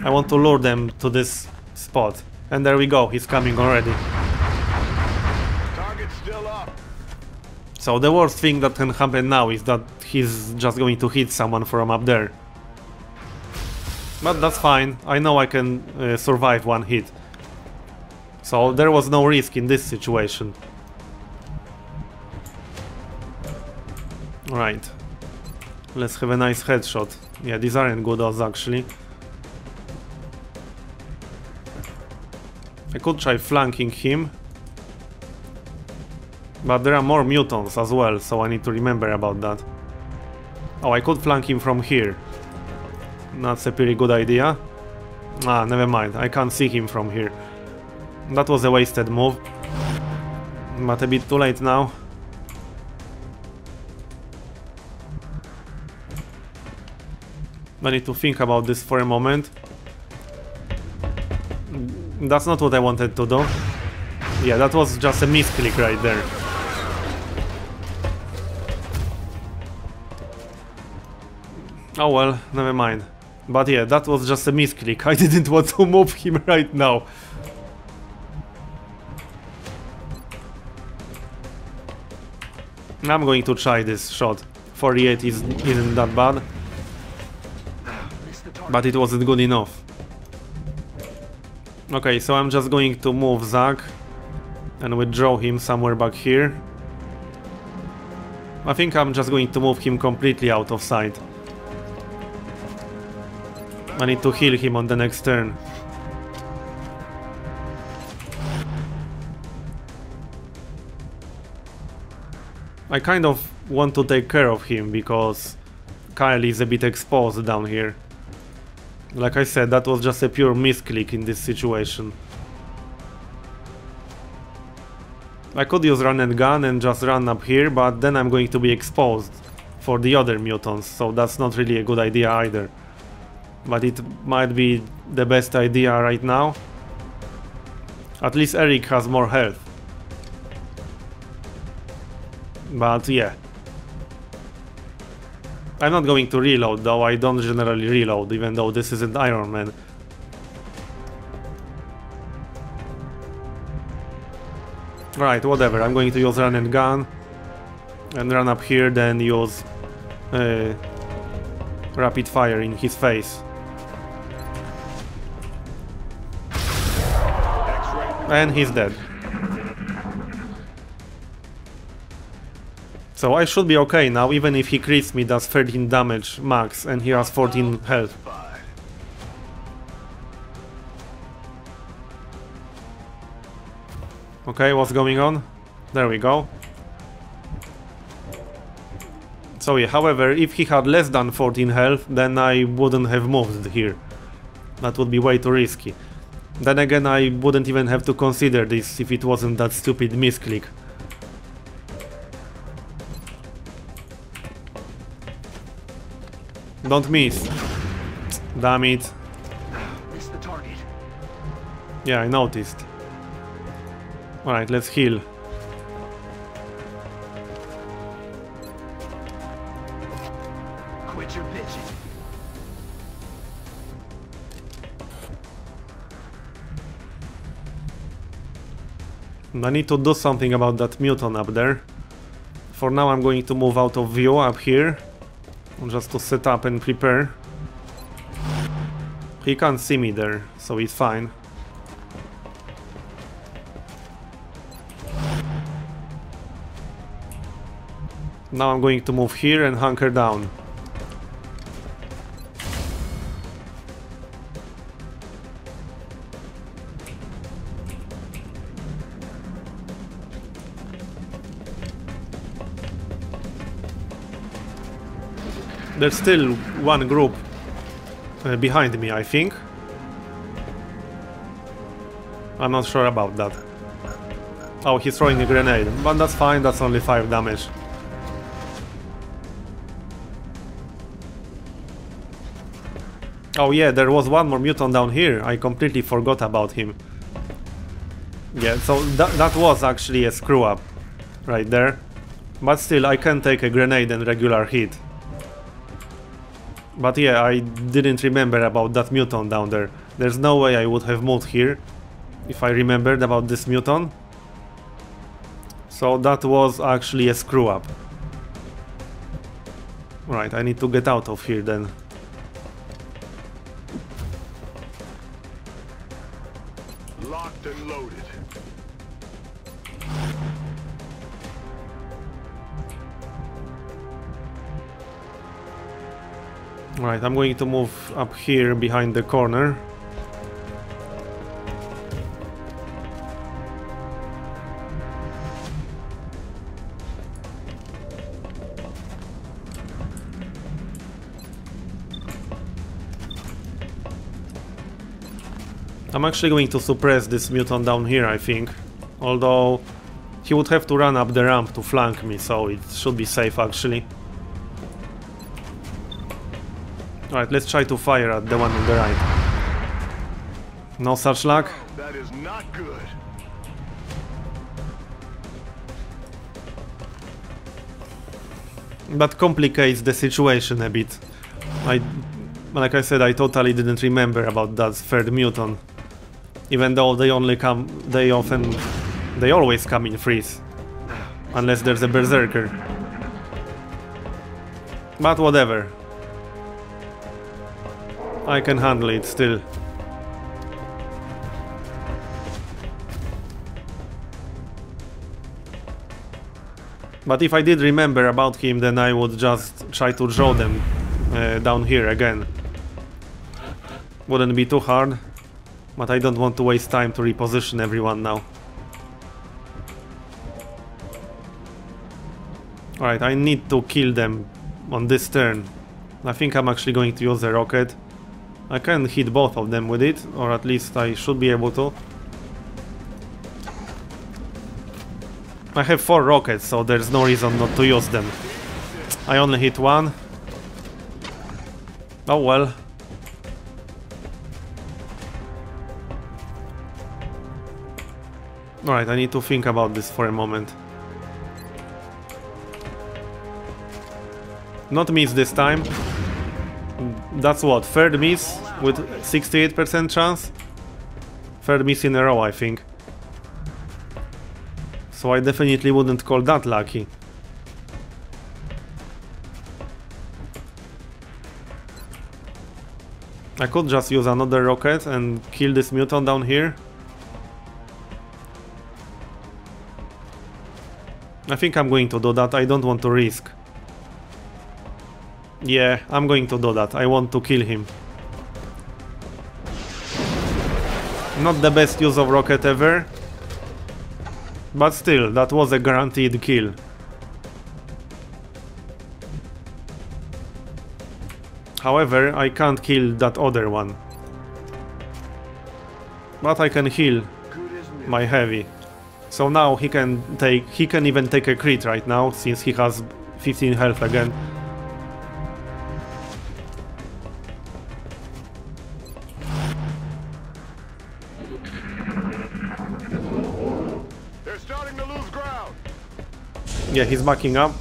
I want to lure them to this spot. And there we go, he's coming already. Target's still up. So the worst thing that can happen now is that he's just going to hit someone from up there. But that's fine, I know I can survive one hit. So there was no risk in this situation. Right. Let's have a nice headshot. Yeah, these aren't good odds actually. I could try flanking him. But there are more mutants as well, so I need to remember about that. Oh, I could flank him from here. That's a pretty good idea. Ah, never mind, I can't see him from here. That was a wasted move. But a bit too late now. I need to think about this for a moment. That's not what I wanted to do. Yeah, that was just a misclick right there. Oh well, never mind. But yeah, that was just a misclick. I didn't want to move him right now. I'm going to try this shot. 48 isn't that bad. But it wasn't good enough. Okay, so I'm just going to move Zach and withdraw him somewhere back here. I think I'm just going to move him completely out of sight. I need to heal him on the next turn. I kind of want to take care of him because Kyle is a bit exposed down here. Like I said, that was just a pure misclick in this situation. I could use run and gun and just run up here, but then I'm going to be exposed for the other mutants, so that's not really a good idea either. But it might be the best idea right now. At least Eric has more health. But yeah. I'm not going to reload though, I don't generally reload, even though this isn't Iron Man. Right, whatever, I'm going to use run and gun. And run up here, then use rapid fire in his face. And he's dead. So I should be okay now, even if he crits me, does 13 damage max, and he has 14 health. Okay, what's going on? There we go. So yeah, however, if he had less than 14 health, then I wouldn't have moved here. That would be way too risky. Then again, I wouldn't even have to consider this if it wasn't that stupid misclick. Don't miss. Damn it. Missed the target. Yeah, I noticed. Alright, let's heal. Quit your bitching. I need to do something about that mutant up there. For now I'm going to move out of view up here. Just to set up and prepare. He can't see me there, so he's fine. Now I'm going to move here and hunker down. There's still one group behind me, I think. I'm not sure about that. Oh, he's throwing a grenade, but that's fine, that's only 5 damage. Oh yeah, there was one more mutant down here, I completely forgot about him. Yeah, so that was actually a screw up right there. But still, I can take a grenade and regular hit. But yeah, I didn't remember about that muton down there. There's no way I would have moved here if I remembered about this muton. So that was actually a screw up. Right, I need to get out of here then. Locked and loaded. Right, I'm going to move up here behind the corner. I'm actually going to suppress this mutant down here, I think. Although he would have to run up the ramp to flank me, so it should be safe actually. Alright, let's try to fire at the one on the right. No such luck. That is not good. That complicates the situation a bit. Like I said, I totally didn't remember about that third mutant. Even though they always come in freeze. Unless there's a berserker. But whatever. I can handle it still. But if I did remember about him, then I would just try to draw them down here again. Wouldn't be too hard, but I don't want to waste time to reposition everyone now. Alright, I need to kill them on this turn. I think I'm actually going to use a rocket. I can hit both of them with it, or at least I should be able to. I have 4 rockets, so there's no reason not to use them. I only hit one. Oh well. Alright, I need to think about this for a moment. Not miss this time. That's what, third miss with 68% chance? Third miss in a row, I think. So I definitely wouldn't call that lucky. I could just use another rocket and kill this mutant down here. I think I'm going to do that, I don't want to risk. Yeah, I'm going to do that, I want to kill him. Not the best use of rocket ever. But still, that was a guaranteed kill. However, I can't kill that other one. But I can heal my heavy. So now he can even take a crit right now, since he has 15 health again. They're starting to lose ground. Yeah, he's backing up.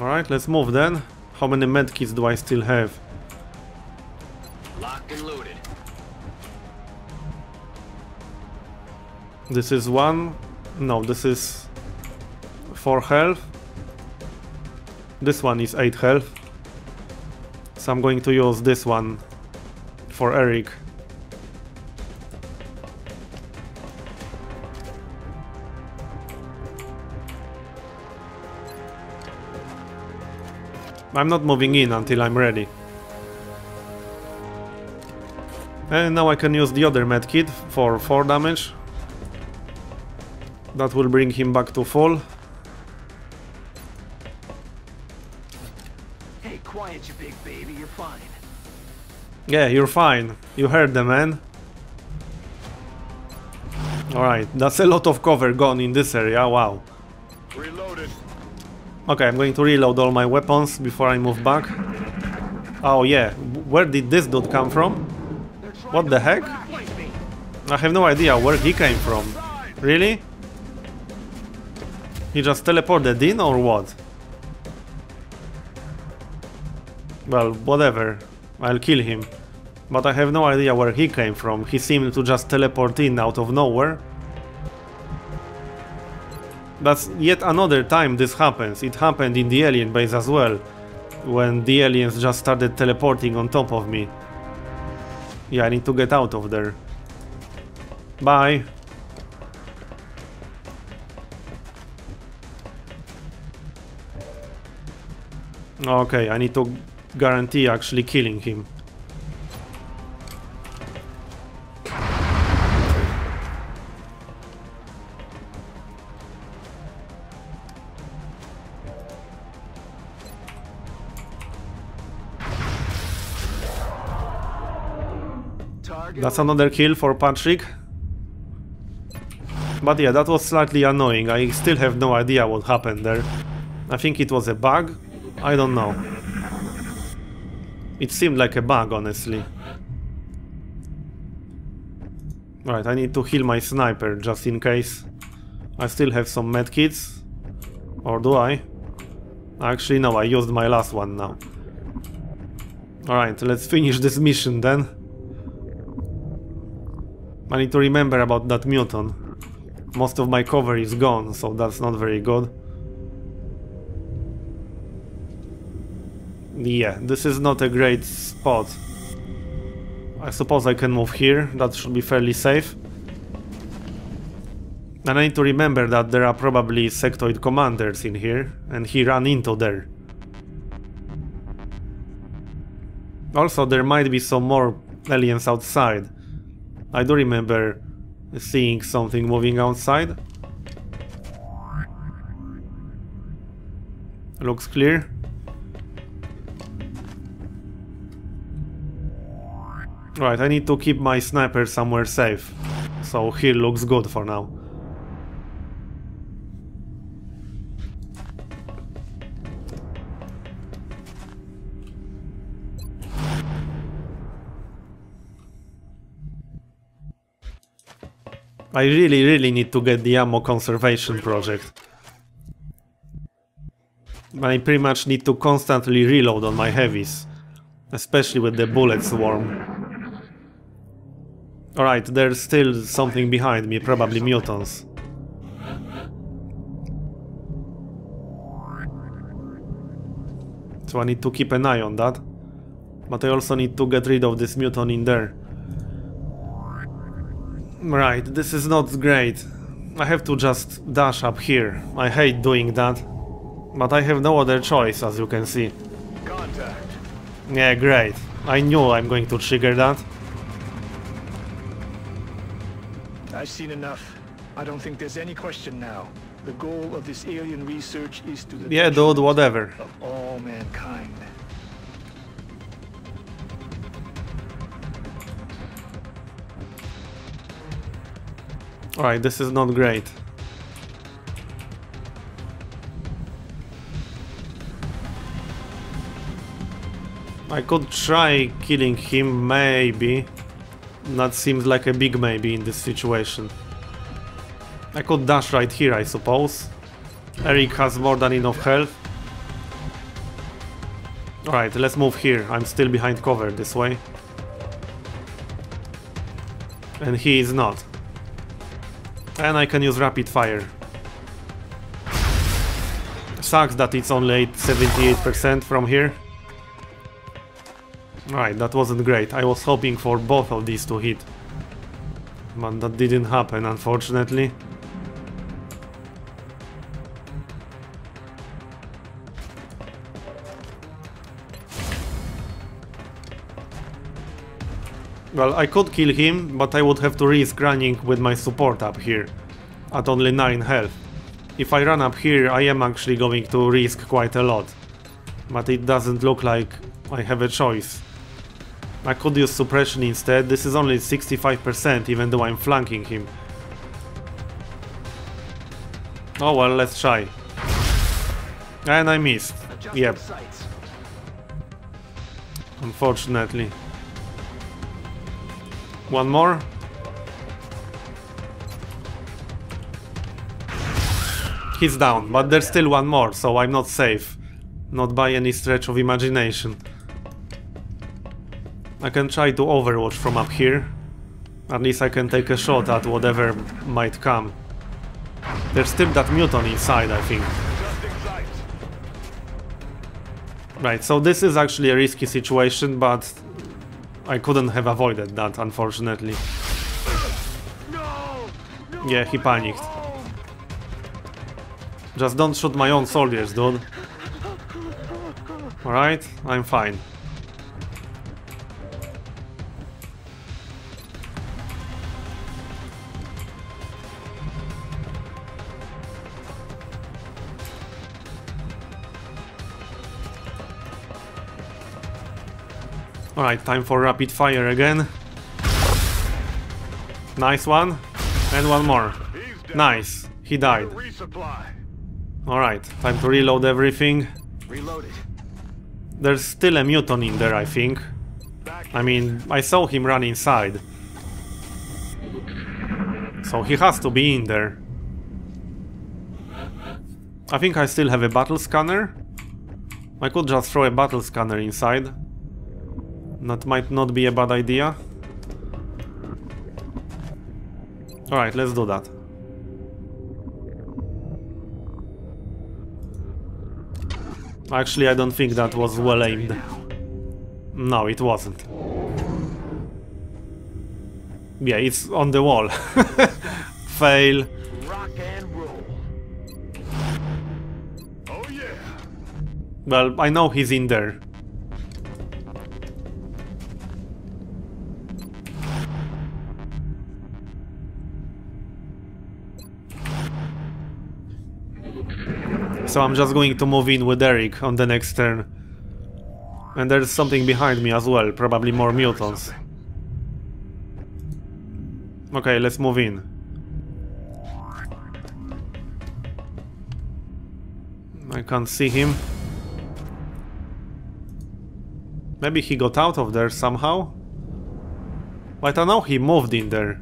Alright, let's move then. How many medkits do I still have? Locked and loaded. This is 1. No, this is 4 health. This one is 8 health. So I'm going to use this one for Eric. I'm not moving in until I'm ready. And now I can use the other medkit for 4 damage. That will bring him back to full. Hey, quiet, you big baby, you're fine. Yeah, you're fine. You heard the man. Alright, that's a lot of cover gone in this area, wow. Reloaded. Okay, I'm going to reload all my weapons before I move back. Oh yeah, Where did this dude come from? What the heck? I have no idea where he came from. Really? He just teleported in or what? Well, whatever. I'll kill him. But I have no idea where he came from. He seemed to just teleport in out of nowhere. That's yet another time this happens. It happened in the alien base as well, when the aliens just started teleporting on top of me. Yeah, I need to get out of there. Bye. Okay, I need to guarantee actually killing him. That's another kill for Patrick. But yeah, that was slightly annoying. I still have no idea what happened there. I think it was a bug. I don't know. It seemed like a bug, honestly. Right, I need to heal my sniper just in case. I still have some medkits. Or do I? Actually, no, I used my last one now. Alright, let's finish this mission then. I need to remember about that mutant. Most of my cover is gone, so that's not very good. Yeah, this is not a great spot. I suppose I can move here, that should be fairly safe. And I need to remember that there are probably sectoid commanders in here, and he ran into there. Also, there might be some more aliens outside. I do remember seeing something moving outside. Looks clear. Right, I need to keep my sniper somewhere safe. So here looks good for now. I really need to get the ammo conservation project. I pretty much need to constantly reload on my heavies, especially with the bullet swarm. Alright, there's still something behind me, probably mutants. So I need to keep an eye on that. But I also need to get rid of this mutant in there. Right, this is not great. I have to just dash up here. I hate doing that. But I have no other choice, as you can see. Contact. Yeah, great. I knew I'm going to trigger that. I've seen enough. I don't think there's any question now. The goal of this alien research is to the Yeah, dude, whatever. of all mankind. Alright, this is not great. I could try killing him, maybe. That seems like a big maybe in this situation. I could dash right here, I suppose. Eric has more than enough health. Alright, let's move here. I'm still behind cover this way. And he is not. And I can use rapid fire. Sucks that it's only 78% from here. Alright, that wasn't great. I was hoping for both of these to hit. But that didn't happen, unfortunately. Well, I could kill him, but I would have to risk running with my support up here, at only 9 health. If I run up here, I am actually going to risk quite a lot. But it doesn't look like I have a choice. I could use suppression instead. This is only 65%, even though I'm flanking him. Oh well, let's try. And I missed. Yep. Unfortunately. One more. He's down, but there's still one more, so I'm not safe. Not by any stretch of imagination. I can try to overwatch from up here. At least I can take a shot at whatever might come. There's still that mutant inside, I think. Right, so this is actually a risky situation, but I couldn't have avoided that, unfortunately. Yeah, he panicked. Just don't shoot my own soldiers, dude. Alright, I'm fine. Alright, time for rapid fire again. Nice one. And one more. Nice. He died. Alright, time to reload everything. Reloaded. There's still a mutant in there, I think. I mean, I saw him run inside. So he has to be in there. I think I still have a battle scanner. I could just throw a battle scanner inside. That might not be a bad idea. Alright, let's do that. Actually, I don't think that was well aimed. No, it wasn't. Yeah, it's on the wall. Fail. Rock and roll. Oh yeah. Well, I know he's in there. So I'm just going to move in with Eric on the next turn. And there's something behind me as well, probably more mutants. Okay, let's move in. I can't see him. Maybe he got out of there somehow? But I know he moved in there.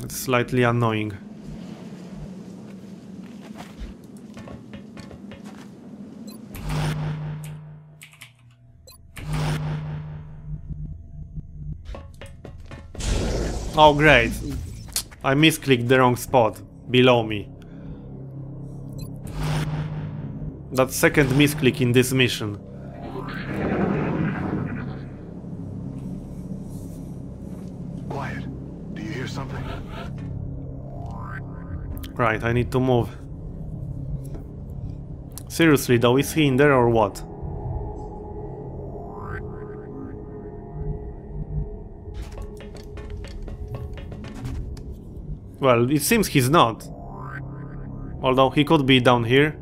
It's slightly annoying. Oh great, I misclicked the wrong spot, below me. That second misclick in this mission. Quiet. Do you hear something? Right, I need to move. Seriously though, is he in there or what? Well, it seems he's not. Although he could be down here.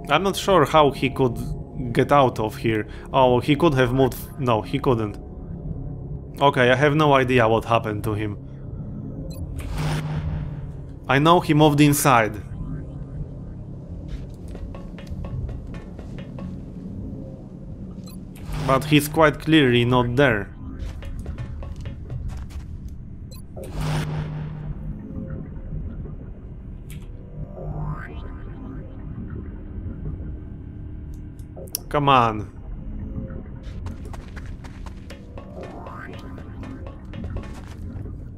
I'm not sure how he could get out of here. Oh, he could have moved. No, he couldn't. Okay, I have no idea what happened to him. I know he moved inside. But he's quite clearly not there. Come on.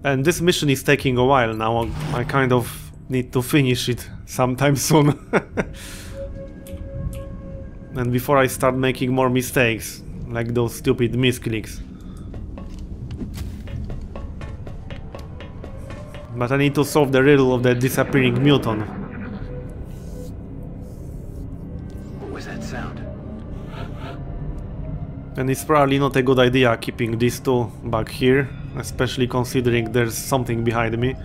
And this mission is taking a while now. I kind of need to finish it sometime soon. And before I start making more mistakes, like those stupid misclicks. But I need to solve the riddle of the disappearing mutant. What was that sound? And it's probably not a good idea keeping these two back here, especially considering there's something behind me.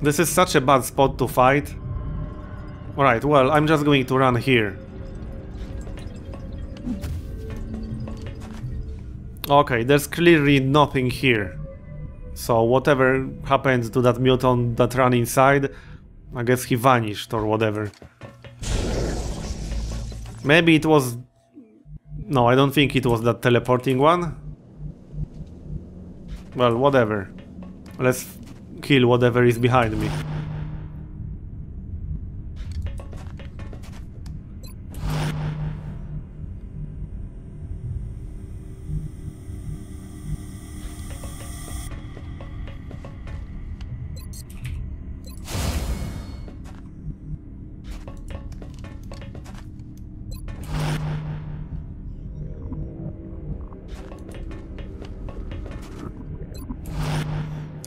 This is such a bad spot to fight. Alright, well, I'm just going to run here. Okay, there's clearly nothing here. So whatever happened to that mutant that ran inside, I guess he vanished or whatever. Maybe it was... No, I don't think it was that teleporting one. Well, whatever. Let's kill whatever is behind me.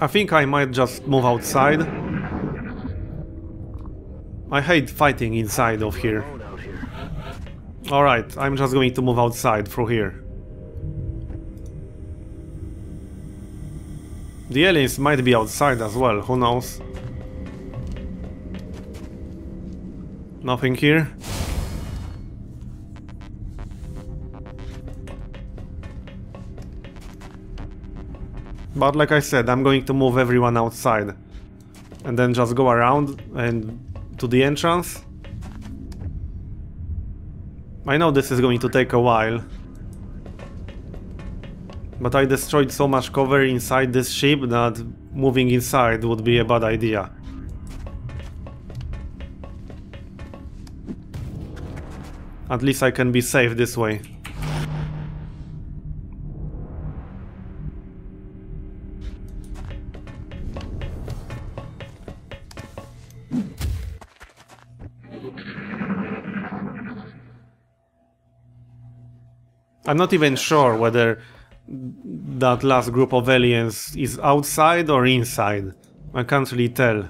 I think I might just move outside. I hate fighting inside of here. Alright, I'm just going to move outside through here. The aliens might be outside as well, who knows? Nothing here. But like I said, I'm going to move everyone outside. And then just go around and to the entrance. I know this is going to take a while. But I destroyed so much cover inside this ship that moving inside would be a bad idea. At least I can be safe this way. I'm not even sure whether that last group of aliens is outside or inside. I can't really tell.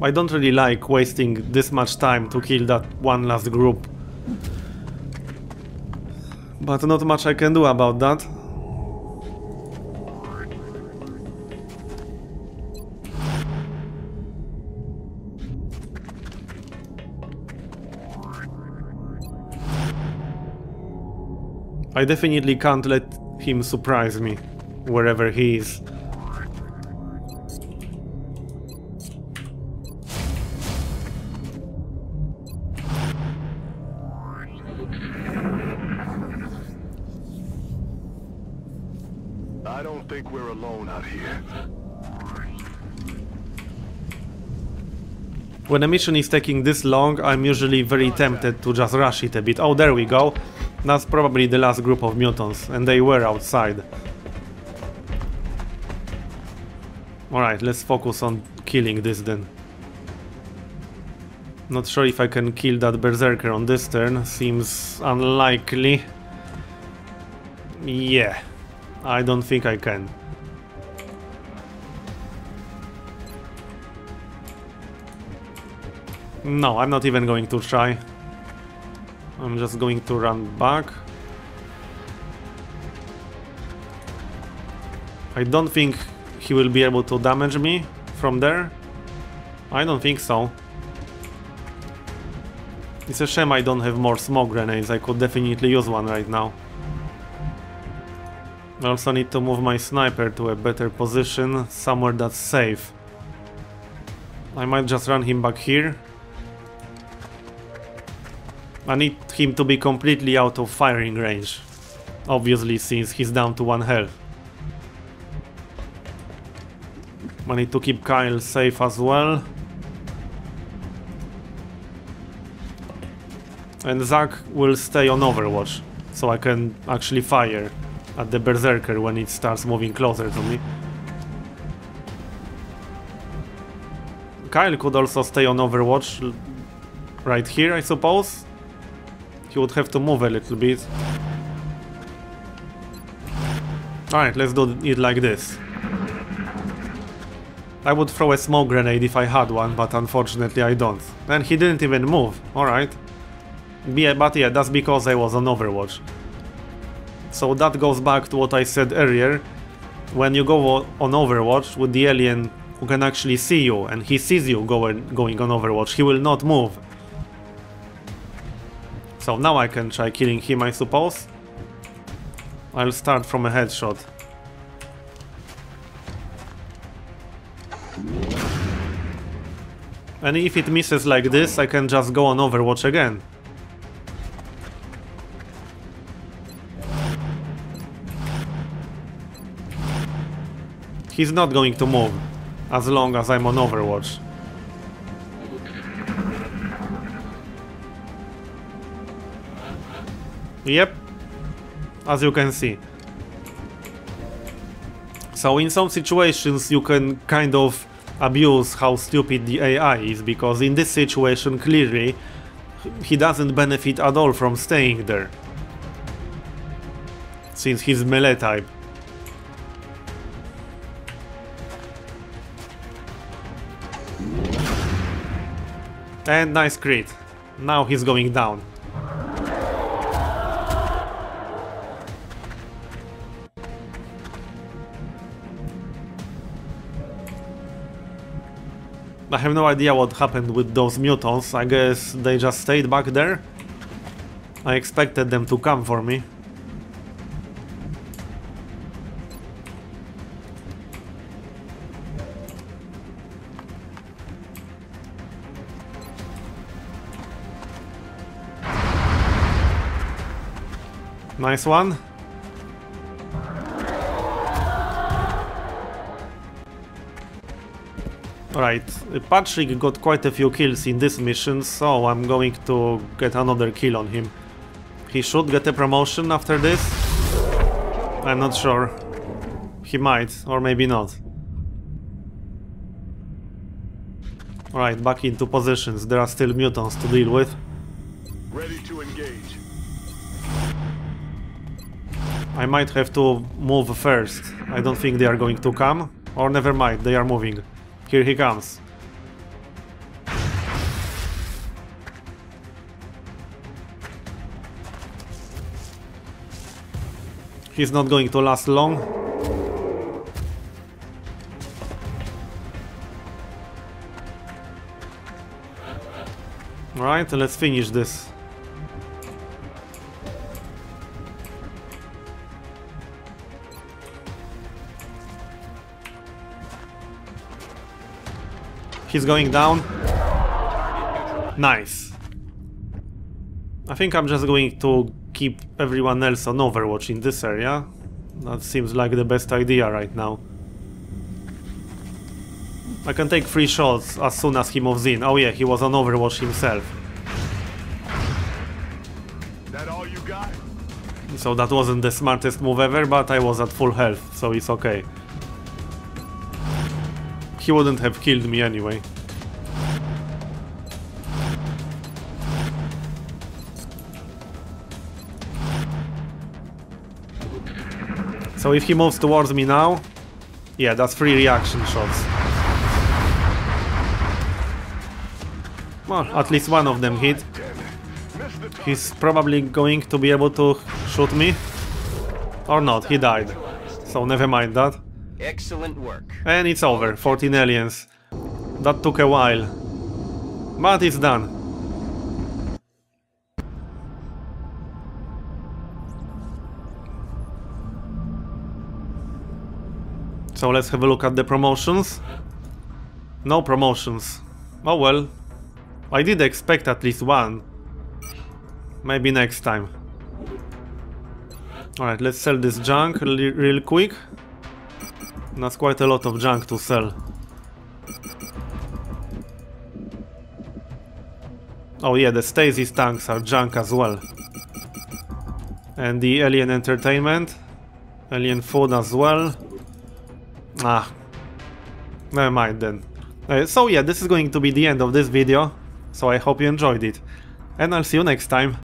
I don't really like wasting this much time to kill that one last group. But not much I can do about that. I definitely can't let him surprise me, wherever he is. I don't think we're alone out here. When a mission is taking this long, I'm usually very tempted to just rush it a bit. Oh, there we go. That's probably the last group of mutants, and they were outside. Alright, let's focus on killing this then. Not sure if I can kill that berserker on this turn, seems unlikely. Yeah, I don't think I can. No, I'm not even going to try. I'm just going to run back. I don't think he will be able to damage me from there. I don't think so. It's a shame I don't have more smoke grenades. I could definitely use one right now. I also need to move my sniper to a better position, somewhere that's safe. I might just run him back here. I need him to be completely out of firing range, obviously, since he's down to 1 health. I need to keep Kyle safe as well. And Zach will stay on Overwatch, so I can actually fire at the berserker when it starts moving closer to me. Kyle could also stay on Overwatch right here, I suppose. He would have to move a little bit. Alright, let's do it like this. I would throw a smoke grenade if I had one, but unfortunately I don't. And he didn't even move. Alright. But yeah, that's because I was on Overwatch. So that goes back to what I said earlier. When you go on Overwatch with the alien who can actually see you, and he sees you going on Overwatch, he will not move. So now I can try killing him, I suppose. I'll start from a headshot. And if it misses like this, I can just go on Overwatch again. He's not going to move as long as I'm on Overwatch. Yep, as you can see. So in some situations you can kind of abuse how stupid the AI is, because in this situation clearly he doesn't benefit at all from staying there, since he's melee type. And nice crit. Now he's going down. I have no idea what happened with those mutants. I guess they just stayed back there. I expected them to come for me. Nice one. Alright, Patrick got quite a few kills in this mission, so I'm going to get another kill on him. He should get a promotion after this. I'm not sure. He might, or maybe not. Alright, back into positions. There are still mutants to deal with. Ready to engage. I might have to move first. I don't think they are going to come. Or never mind, they are moving. Here he comes. He's not going to last long. Alright, let's finish this. He's going down. Nice. I think I'm just going to keep everyone else on Overwatch in this area. That seems like the best idea right now. I can take 3 shots as soon as he moves in. Oh yeah, he was on Overwatch himself. That all you got? So that wasn't the smartest move ever, but I was at full health, so it's okay. He wouldn't have killed me anyway. So if he moves towards me now, yeah, that's 3 reaction shots. Well, at least one of them hit. He's probably going to be able to shoot me. Or not, he died. So never mind that. Excellent work. And it's over, 14 aliens. That took a while. But it's done. So let's have a look at the promotions. No promotions. Oh well. I did expect at least one. Maybe next time. Alright, let's sell this junk real quick. That's quite a lot of junk to sell. Oh yeah, the stasis tanks are junk as well. And the alien entertainment. Alien food as well. Ah. Never mind then. So yeah, this is going to be the end of this video. So I hope you enjoyed it. And I'll see you next time.